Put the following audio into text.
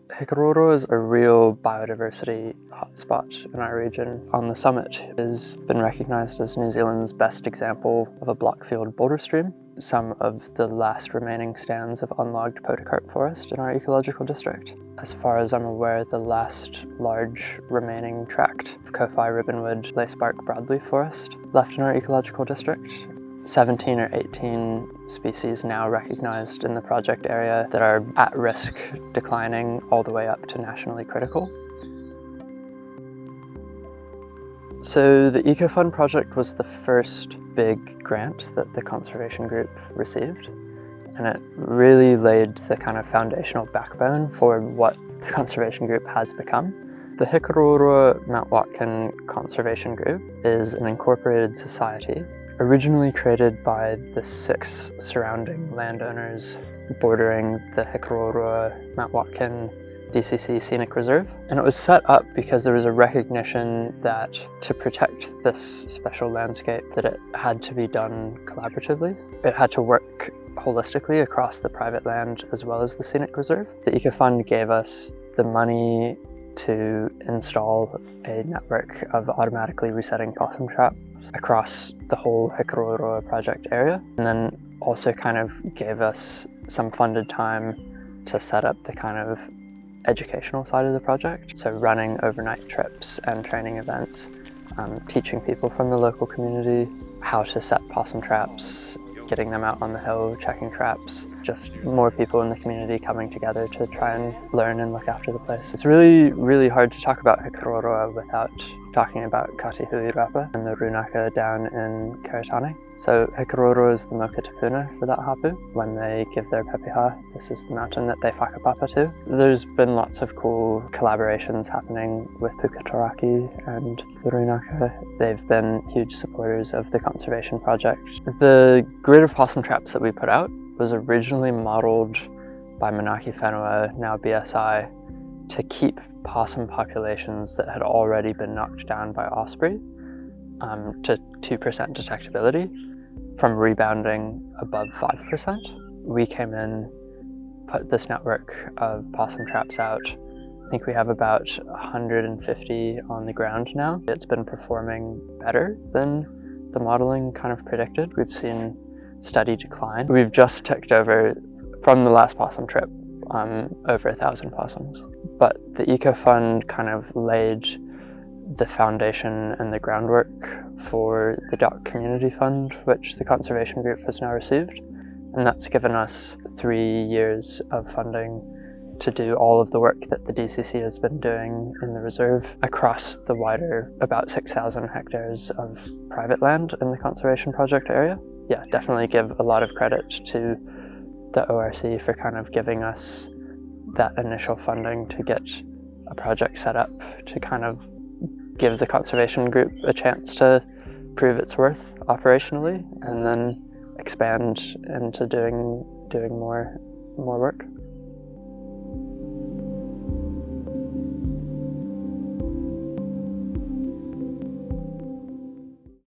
Hikaroroa is a real biodiversity hotspot in our region. On the summit has been recognised as New Zealand's best example of a block-field boulder stream, some of the last remaining stands of unlogged podocarp forest in our ecological district. As far as I'm aware, the last large remaining tract of Kofi ribbonwood lacebark broadleaf forest left in our ecological district. 17 or 18 species now recognised in the project area that are at risk declining all the way up to nationally critical. So the EcoFund project was the first big grant that the conservation group received, and it really laid the kind of foundational backbone for what the conservation group has become. The Hikaroroa Mount Watkin Conservation Group is an incorporated society originally created by the 6 surrounding landowners bordering the Hikaroroa Mount Watkin DCC Scenic Reserve. And it was set up because there was a recognition that to protect this special landscape that it had to be done collaboratively. It had to work holistically across the private land as well as the Scenic Reserve. The EcoFund gave us the money to install a network of automatically resetting possum traps across the whole Hikaroroa project area, and then also kind of gave us some funded time to set up the kind of educational side of the project. So running overnight trips and training events, teaching people from the local community how to set possum traps, getting them out on the hill, checking traps, just more people in the community coming together to try and learn and look after the place. It's really, really hard to talk about Hikaroroa without talking about Katihuirapa and the runaka down in Karitane. So Hikaroroa is the moka tapuna for that hapu. When they give their pepeha, this is the mountain that they whakapapa to. There's been lots of cool collaborations happening with Puketoraki and the runaka. They've been huge supporters of the conservation project. The grid of possum traps that we put out was originally modeled by Manaki Whenua, now BSI, to keep possum populations that had already been knocked down by osprey to 2% detectability from rebounding above 5%. We came in, put this network of possum traps out. I think we have about 150 on the ground now. It's been performing better than the modeling kind of predicted. We've seen steady decline. We've just ticked over, from the last possum trip, over 1,000 possums. But the EcoFund kind of laid the foundation and the groundwork for the Dock Community Fund, which the Conservation Group has now received. And that's given us 3 years of funding to do all of the work that the DCC has been doing in the reserve across the wider, about 6,000 hectares of private land in the conservation project area. Yeah, definitely give a lot of credit to the ORC for kind of giving us that initial funding to get a project set up to kind of give the conservation group a chance to prove its worth operationally and then expand into doing more work.